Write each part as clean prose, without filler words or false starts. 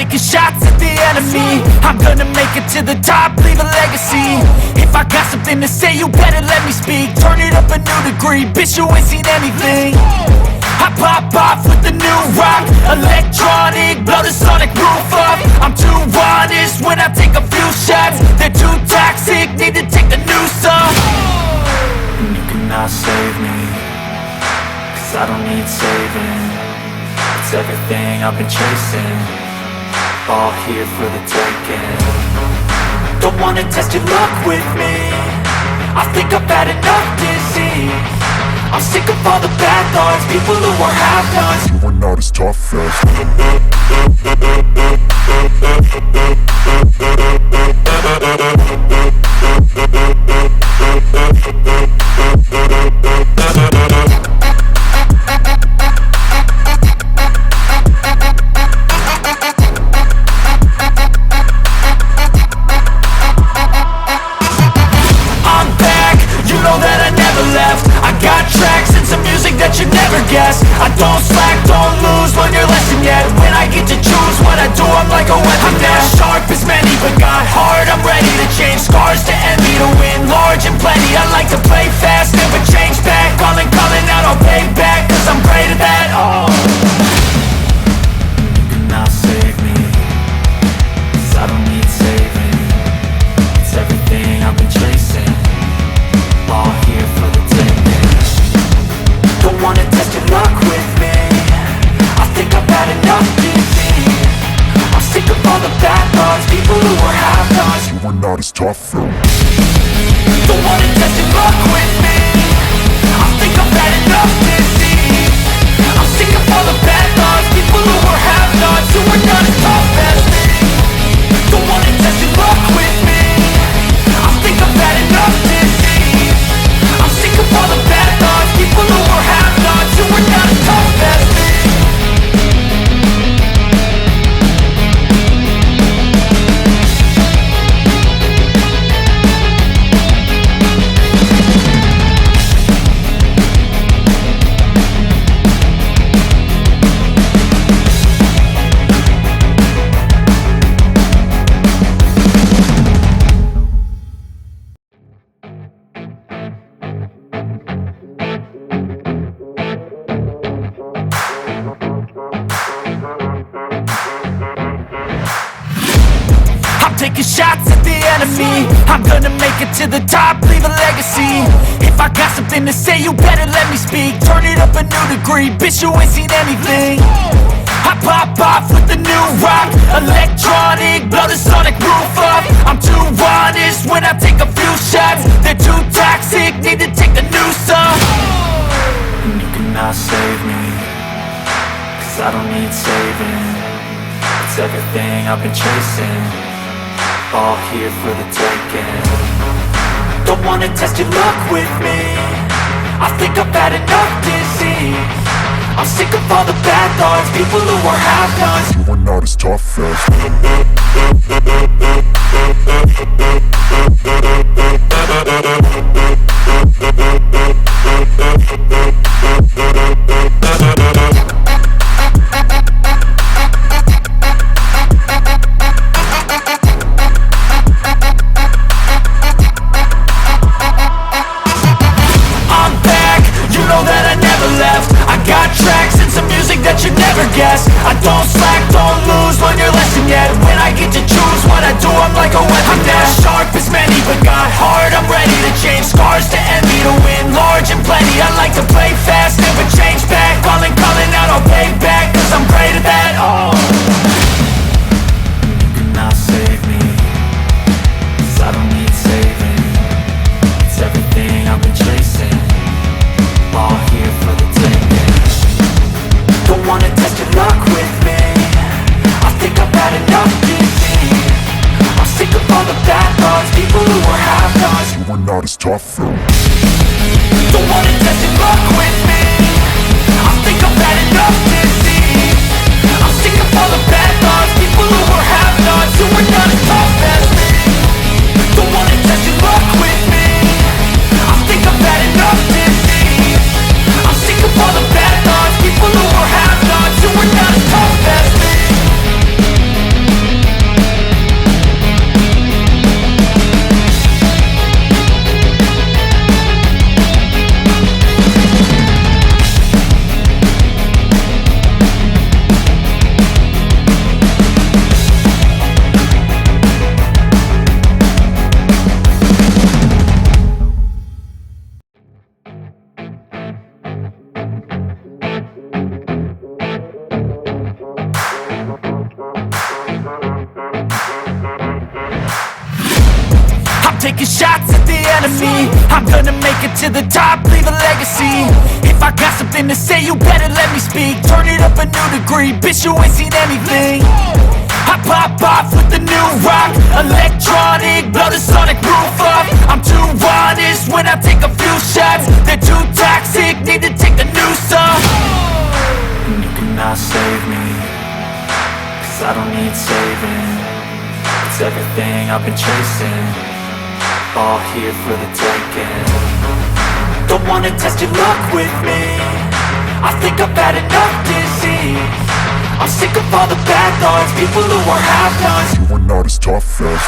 taking shots at the enemy. I'm gonna make it to the top, leave a legacy. If I got something to say, you better let me speak. Turn it up a new degree, bitch, you ain't seen anything. I pop off with the new rock, electronic, blow the sonic roof up. I'm too honest when I take a few shots. They're too toxic, need to take the noose off. And you cannot save me, cause I don't need saving. It's everything I've been chasing, all here for the taking. Don't wanna test your luck with me, I think I've had enough disease. I'm sick of all the bad thoughts, people who are half-nots. You are not as tough as I'm back, you know that I never left. I got tracks and some music that you never guessed. I don't slack, don't lose, learn your lesson yet. When I get to choose what I do, I'm like a weapon. I'm not sharp as many, but got hard, I'm ready to change. Scars to envy, to win large and plenty. I like to play fast, never change back. Calling out, I'll pay back, cause I'm great at that. Oh, you cannot save me, cause I don't need saving. It's everything I've been chasing, all here for the taking. Don't wanna test your luck with me, I think I've had enough disease. I'm sick of all the bad thoughts, people who are half-nots. you are not as tough as Don't wanna test your luck with me, I think I've had enough disease. I'm sick of all the bad thoughts, people who are half-nots, who are not as tough as me. Don't wanna test your luck with me, I think I've had enough disease. I'm sick of all the bad thoughts, people who are half-nots, who are not as tough as me. Taking shots at the enemy. I'm gonna make it to the top, leave a legacy. If I got something to say, you better let me speak. Turn it up a new degree, bitch, you ain't seen anything. I pop off with the new rock, electronic, blow the sonic roof up. I'm too honest when I take a few shots. They're too toxic, need to take the noose off. And you cannot save me, cause I don't need saving. It's everything I've been chasing, all here for the taking. Don't wanna test your luck with me, I think I've had enough disease. I'm sick of all the bad thoughts, people who are half-nots. you are not as tough I don't slack, don't lose, learn your lesson yet. When I get to choose what I do, I'm like a weapon. I'm not sharp as many, but got hard, I'm ready to change. Scars to envy, to win large and plenty. I like to play fast, never change back. Calling out, I'll pay back, cause I'm great at that. Oh, you cannot save me, cause I don't need saving. It's everything I've been chasing, all here for the taking. Don't wanna test your luck with me, I think I've had enough disease. I'm sick of all the bad thoughts, people who are half-nots. you are not as tough Don't wanna test your luck with me, I think I've had enough disease. I'm sick of all the bad thoughts, people who are half-nots, who are not as tough as me. Don't wanna test your luck with me, I think I've had enough disease. I'm sick of all the bad thoughts, people who are half-nots, who are not as tough as me. taking shots at the enemy. I'm gonna make it to the top, leave a legacy. If I got something to say, you better let me speak. Turn it up a new degree, bitch, you ain't seen anything. I pop off with the new rock, electronic, blow the sonic roof up. I'm too honest when I take a few shots. They're too toxic, need to take the noose off. And you cannot save me, 'cause I don't need saving. It's everything I've been chasing, all here for the taking. Don't wanna test your luck with me, I think I've had enough disease. I'm sick of all the bad thoughts, people who are half-nots. You are not as tough as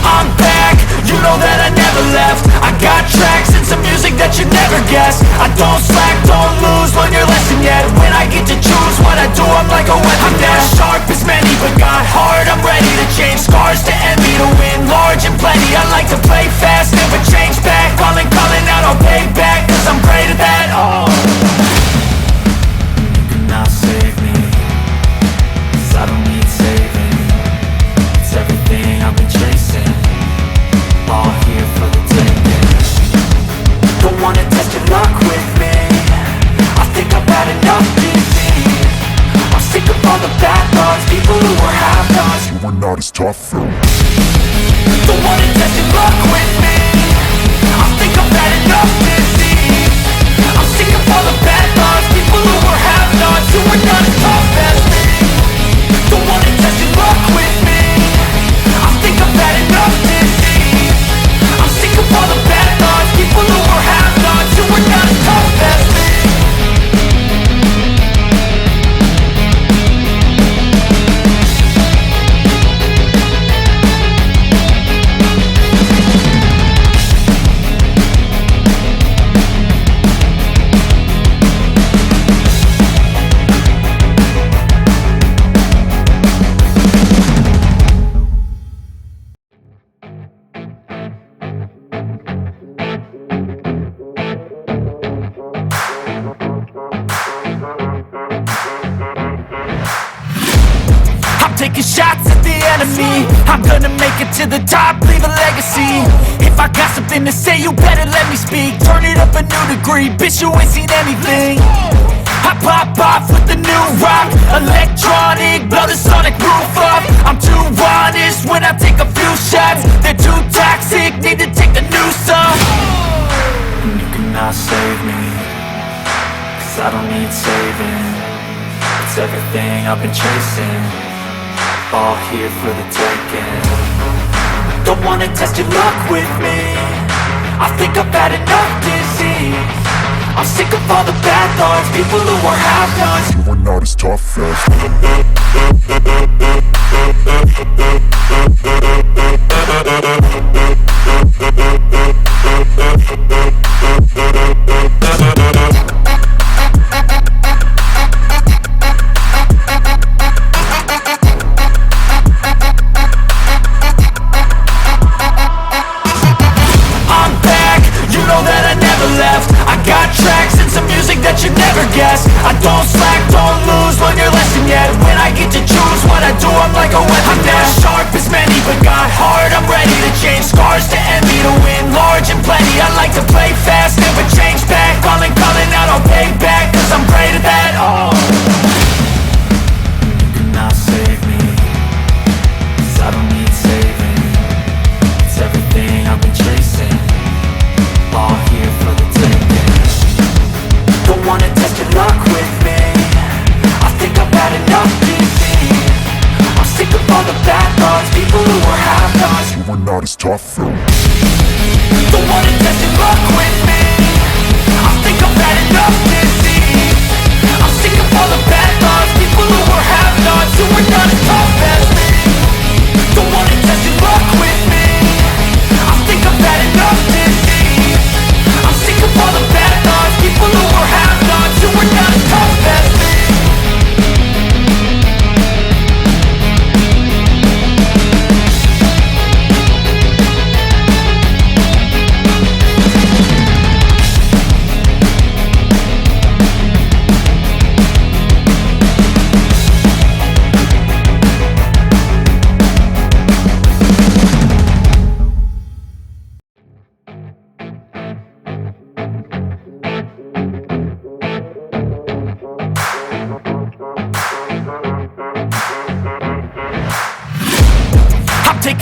I'm back, you know that I never left. I got tracks and some music that you never guess. I don't slack, don't lose, learn your lesson yet. When I get to choose what I do, I'm like a weapon. I'm not sharp as many, but got hard, I'm ready to change. Scars to envy, to win large and plenty. I like to play fast, never change back. Calling out, I'll pay back, 'cause I'm great at that. Oh, you cannot save me, 'cause I don't need saving. It's everything I've been chasing, all here for the taking. Don't wanna test your luck with me, I think I've had enough disease. I'm sick of all the bad thoughts, people who are half-nots. you are not as tough as Don't wanna test your luck with me, I think I've had enough disease. I'm sick of all the bad thoughts, people who are half-nots, who are not as tough as me. Don't wanna test your luck with me, I think I've had enough disease. I'm sick of all the bad thoughts, people who are half-nots, who are not as tough as me. I'm taking shots at the enemy. I'm gonna make it to the top, leave a legacy. If I got something to say, you better let me speak. Turn it up a new degree, bitch, you ain't seen anything. I pop off with the new rock, electronic, blow the sonic roof up. I'm too honest when I take a few shots. They're too toxic, need to take the noose off. And you cannot save me, 'cause I don't need saving. It's everything I've been chasing, all here for the taking. Don't wanna test your luck with me, I think I've had enough disease. I'm sick of all the bad thoughts, people who are half-nots. you are not as tough as I'm back, you know that I never left. I got tracks and some music that you never guess. I don't slack, don't lose, learn your lesson yet. When I get to choose what I do, I'm like a weapon. I'm not sharp as many, but got hard, I'm ready to change. Scars to envy, to win large and plenty. I like to play fast, never change back. Calling out, I'll pay back, 'cause I'm great at that. Oh, you cannot save me, 'cause I don't need saving. It's everything I've been chasing, all here for the taking. Don't wanna test your luck with me, I think I've had enough disease. I'm sick of all the bad thoughts, people who are half-nots. you are not as tough as Don't wanna test your luck with me, I think I've had enough disease. I'm sick of all the bad thoughts, people who are half-nots, who are not as tough as me. Don't wanna test your luck with me, I think I've had enough disease. I'm sick of all the bad thoughts, people who are half-nots, who are not as tough as me.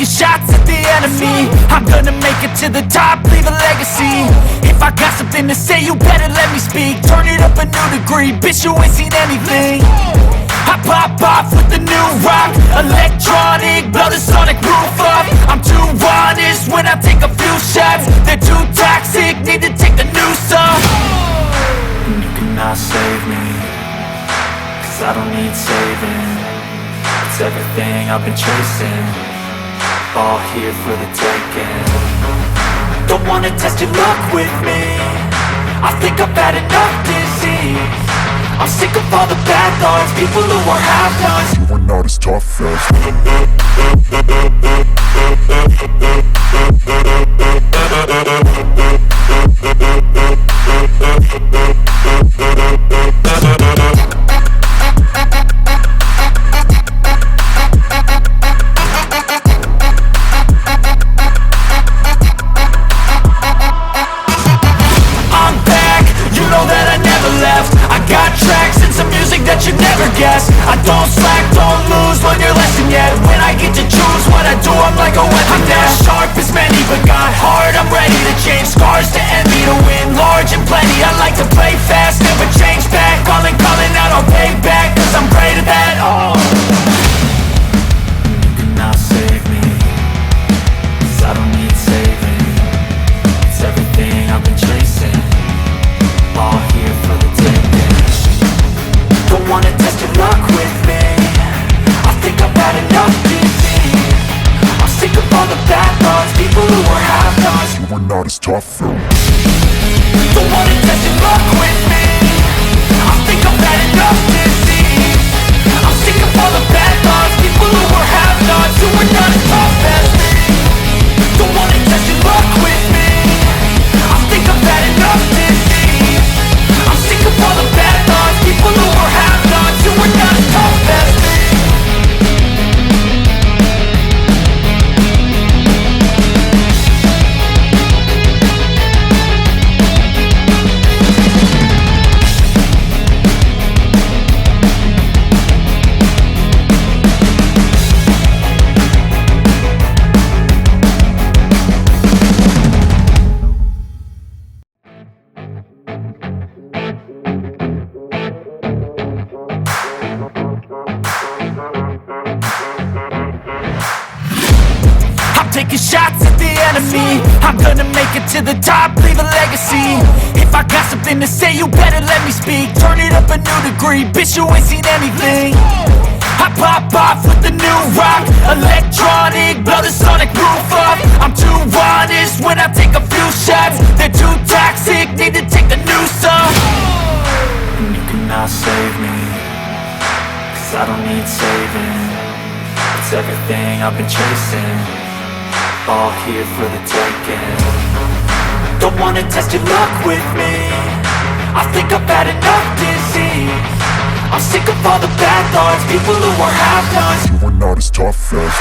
taking shots at the enemy. I'm gonna make it to the top, leave a legacy. If I got something to say, you better let me speak. Turn it up a new degree, bitch, you ain't seen anything. I pop off with the new rock, electronic, blow the sonic roof up. I'm too honest when I take a few shots. They're too toxic, need to take the noose off. And you cannot save me, cause I don't need saving. It's everything I've been chasing, all here for the taking. Don't wanna test your luck with me, I think I've had enough disease. I'm sick of all the bad thoughts, people who are half-nots. You are not as tough as I'm back, you know that I never left. I got tracks and some music that you'd never guess. I don't slack, don't lose, learn your lesson yet. When I get to choose what I do, I'm like a weapon. I'm not sharp as many, but got heart, I'm ready to change. Scars to envy, to win large and plenty. I like to play fast, never change back. Calling out, I'll pay back, cause I'm great at that. Oh, you cannot save me, cause I don't need saving. It's everything I've been chasing, all here for the taking. Don't wanna test your luck with me, I think I've had enough disease. I'm sick of all the bad thoughts, people who are half-nots. you are not as tough as Don't wanna test your luck with me, I think I've had enough disease. I'm sick of all the bad thoughts, people who are half-nots, who are not as tough as me. Don't wanna test your luck with me, I think I've had enough disease. I'm sick of all the bad thoughts, people who are half-nots, who are not as tough as me. Taking shots at the enemy. I'm gonna make it to the top, leave a legacy. If I got something to say, you better let me speak. Turn it up a new degree, bitch, you ain't seen anything. I pop off with the new rock, electronic, blow the sonic roof up. I'm too honest when I take a few shots. They're too toxic, need to take the noose off. And you cannot save me, cause I don't need saving. It's everything I've been chasing, all here for the taking. Don't wanna test your luck with me, I think I've had enough disease. I'm sick of all the bad thoughts, people who are half-nots. you are not as tough as